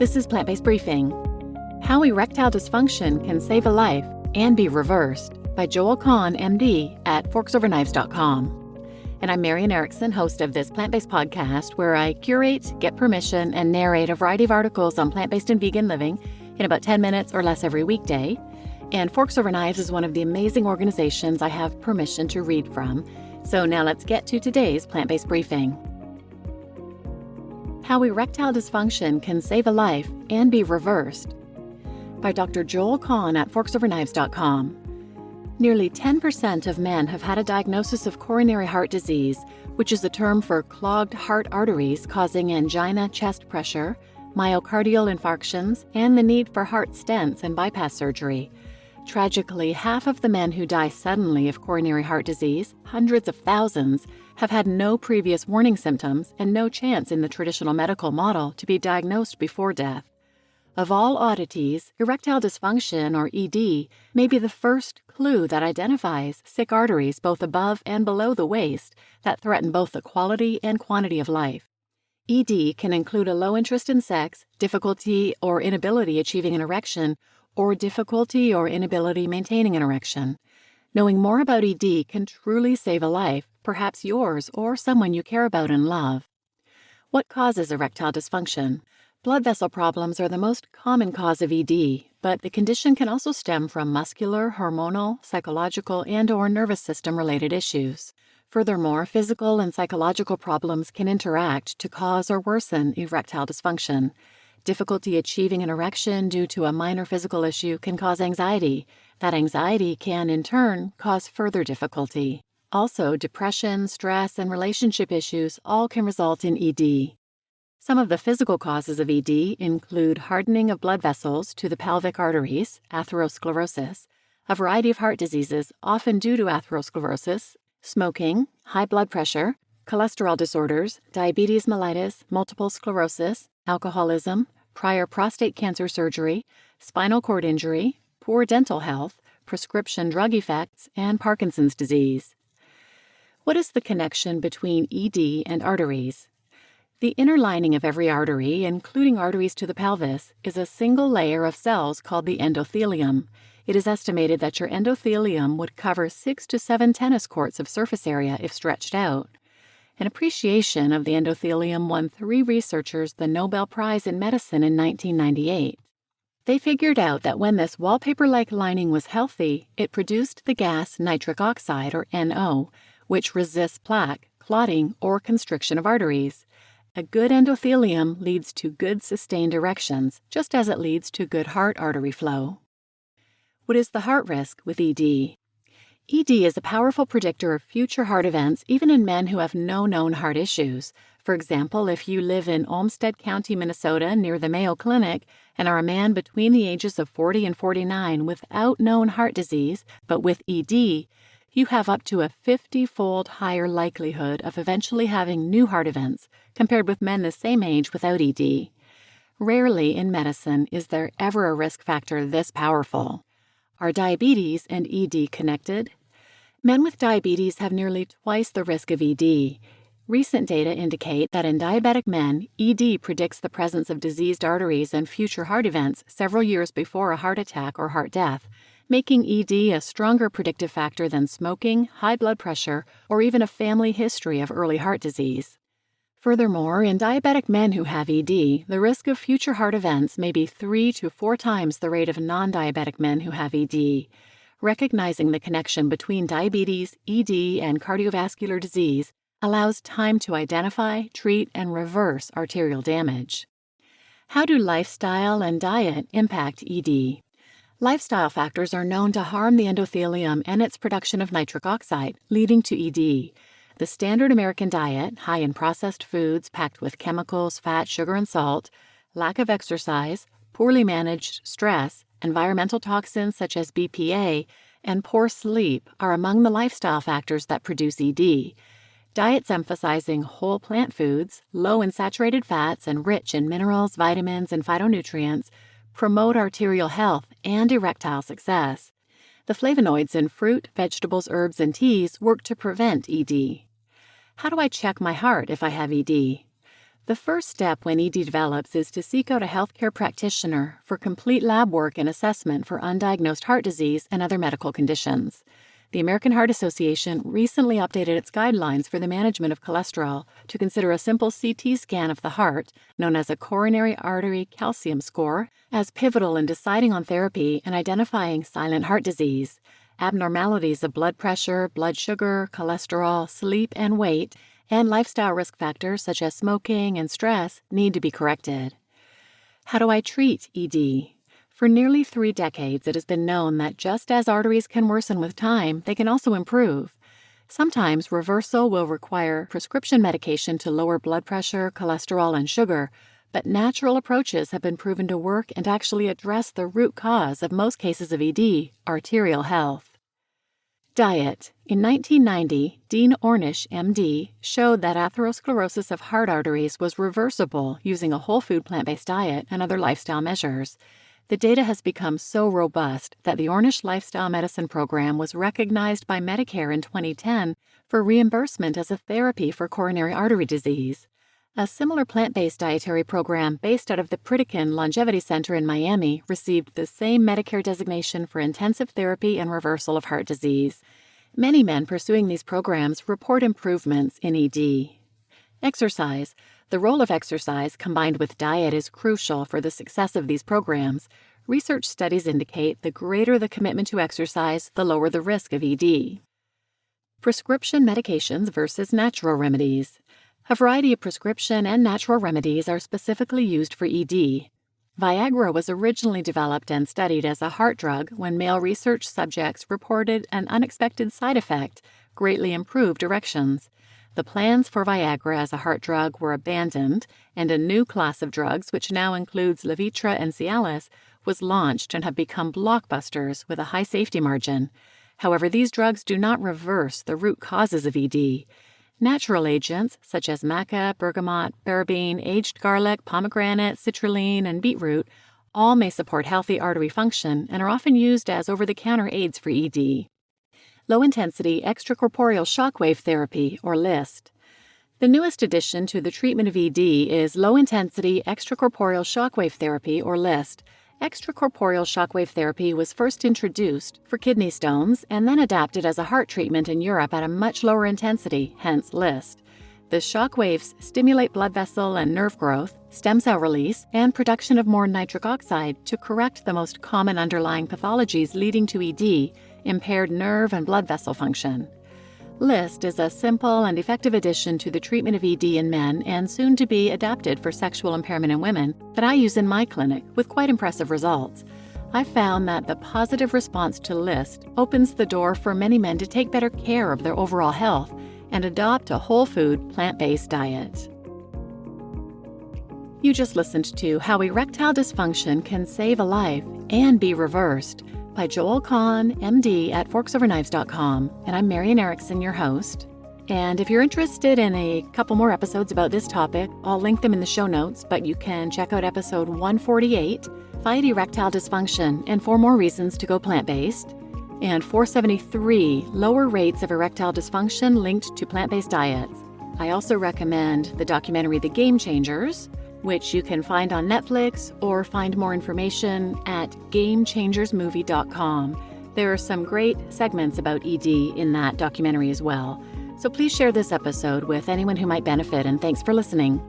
This is Plant-Based Briefing. How Erectile Dysfunction Can Save a Life and Be Reversed by Joel Kahn, MD, at forksoverknives.com. And I'm Marian Erickson, host of this plant-based podcast where I curate, get permission, and narrate a variety of articles on plant-based and vegan living in about 10 minutes or less every weekday. And Forks Over Knives is one of the amazing organizations I have permission to read from. So now let's get to today's plant-based briefing. How Erectile Dysfunction Can Save a Life and Be Reversed by Dr. Joel Kahn at forksoverknives.com. Nearly 10% of men have had a diagnosis of coronary heart disease, which is a term for clogged heart arteries causing angina, chest pressure, myocardial infarctions, and the need for heart stents and bypass surgery. Tragically, half of the men who die suddenly of coronary heart disease, hundreds of thousands, have had no previous warning symptoms and no chance in the traditional medical model to be diagnosed before death. Of all oddities, erectile dysfunction, or ED, may be the first clue that identifies sick arteries both above and below the waist that threaten both the quality and quantity of life. ED can include a low interest in sex, difficulty or inability achieving an erection, or difficulty or inability maintaining an erection. Knowing more about ED can truly save a life, perhaps yours or someone you care about and love. What causes erectile dysfunction? Blood vessel problems are the most common cause of ED, but the condition can also stem from muscular, hormonal, psychological, and/or nervous system-related issues. Furthermore, physical and psychological problems can interact to cause or worsen erectile dysfunction. Difficulty achieving an erection due to a minor physical issue can cause anxiety. That anxiety can, in turn, cause further difficulty. Also, depression, stress, and relationship issues all can result in ED. Some of the physical causes of ED include hardening of blood vessels to the pelvic arteries, atherosclerosis, a variety of heart diseases, often due to atherosclerosis, smoking, high blood pressure, cholesterol disorders, diabetes mellitus, multiple sclerosis, alcoholism, prior prostate cancer surgery, spinal cord injury, poor dental health, prescription drug effects, and Parkinson's disease. What is the connection between ED and arteries? The inner lining of every artery, including arteries to the pelvis, is a single layer of cells called the endothelium. It is estimated that your endothelium would cover 6 to 7 tennis courts of surface area if stretched out. An appreciation of the endothelium won 3 researchers the Nobel Prize in Medicine in 1998. They figured out that when this wallpaper-like lining was healthy, it produced the gas nitric oxide, or NO, which resists plaque, clotting, or constriction of arteries. A good endothelium leads to good sustained erections, just as it leads to good heart artery flow. What is the heart risk with ED? ED is a powerful predictor of future heart events even in men who have no known heart issues. For example, if you live in Olmsted County, Minnesota, near the Mayo Clinic, and are a man between the ages of 40 and 49 without known heart disease, but with ED, you have up to a 50-fold higher likelihood of eventually having new heart events compared with men the same age without ED. Rarely in medicine is there ever a risk factor this powerful. Are diabetes and ED connected? Men with diabetes have nearly twice the risk of ED. Recent data indicate that in diabetic men, ED predicts the presence of diseased arteries and future heart events several years before a heart attack or heart death, making ED a stronger predictive factor than smoking, high blood pressure, or even a family history of early heart disease. Furthermore, in diabetic men who have ED, the risk of future heart events may be 3 to 4 times the rate of non-diabetic men who have ED. Recognizing the connection between diabetes, ED, and cardiovascular disease allows time to identify, treat, and reverse arterial damage. How do lifestyle and diet impact ED? Lifestyle factors are known to harm the endothelium and its production of nitric oxide, leading to ED. The standard American diet, high in processed foods packed with chemicals, fat, sugar, and salt, lack of exercise, poorly managed stress, environmental toxins such as BPA, and poor sleep are among the lifestyle factors that produce ED. Diets emphasizing whole plant foods, low in saturated fats, and rich in minerals, vitamins, and phytonutrients promote arterial health and erectile success. The flavonoids in fruit, vegetables, herbs, and teas work to prevent ED. How do I check my heart if I have ED? The first step when ED develops is to seek out a healthcare practitioner for complete lab work and assessment for undiagnosed heart disease and other medical conditions. The American Heart Association recently updated its guidelines for the management of cholesterol to consider a simple CT scan of the heart, known as a coronary artery calcium score, as pivotal in deciding on therapy and identifying silent heart disease. Abnormalities of blood pressure, blood sugar, cholesterol, sleep, and weight, and lifestyle risk factors such as smoking and stress need to be corrected. How do I treat ED? For nearly 3 decades, it has been known that just as arteries can worsen with time, they can also improve. Sometimes reversal will require prescription medication to lower blood pressure, cholesterol, and sugar, but natural approaches have been proven to work and actually address the root cause of most cases of ED, arterial health. Diet. In 1990, Dean Ornish, MD, showed that atherosclerosis of heart arteries was reversible using a whole food plant-based diet and other lifestyle measures. The data has become so robust that the Ornish Lifestyle Medicine Program was recognized by Medicare in 2010 for reimbursement as a therapy for coronary artery disease. A similar plant-based dietary program based out of the Pritikin Longevity Center in Miami received the same Medicare designation for intensive therapy and reversal of heart disease. Many men pursuing these programs report improvements in ED. Exercise. The role of exercise combined with diet is crucial for the success of these programs. Research studies indicate the greater the commitment to exercise, the lower the risk of ED. Prescription medications versus natural remedies. A variety of prescription and natural remedies are specifically used for ED. Viagra was originally developed and studied as a heart drug when male research subjects reported an unexpected side effect, greatly improved erections. The plans for Viagra as a heart drug were abandoned, and a new class of drugs, which now includes Levitra and Cialis, was launched and have become blockbusters with a high safety margin. However, these drugs do not reverse the root causes of ED. Natural agents, such as maca, bergamot, berberine, aged garlic, pomegranate, citrulline, and beetroot, all may support healthy artery function and are often used as over-the-counter aids for ED. Low-intensity extracorporeal shockwave therapy, or LIST. The newest addition to the treatment of ED is low-intensity extracorporeal shockwave therapy, or LIST. Extracorporeal shockwave therapy was first introduced for kidney stones and then adapted as a heart treatment in Europe at a much lower intensity, hence LIST. The shockwaves stimulate blood vessel and nerve growth, stem cell release, and production of more nitric oxide to correct the most common underlying pathologies leading to ED, impaired nerve and blood vessel function. LIST is a simple and effective addition to the treatment of ED in men and soon to be adapted for sexual impairment in women that I use in my clinic with quite impressive results. I found that the positive response to LIST opens the door for many men to take better care of their overall health and adopt a whole food, plant-based diet. You just listened to How Erectile Dysfunction Can Save a Life and Be Reversed by Joel Kahn, MD at forksoverknives.com, and I'm Marian Erickson, your host. And if you're interested in a couple more episodes about this topic, I'll link them in the show notes, but you can check out episode 148, Fight Erectile Dysfunction and 4 More Reasons to Go Plant-Based, and 473, Lower Rates of Erectile Dysfunction Linked to Plant-Based Diets. I also recommend the documentary The Game Changers, which you can find on Netflix or find more information at GameChangersMovie.com. There are some great segments about ED in that documentary as well. So please share this episode with anyone who might benefit, and thanks for listening.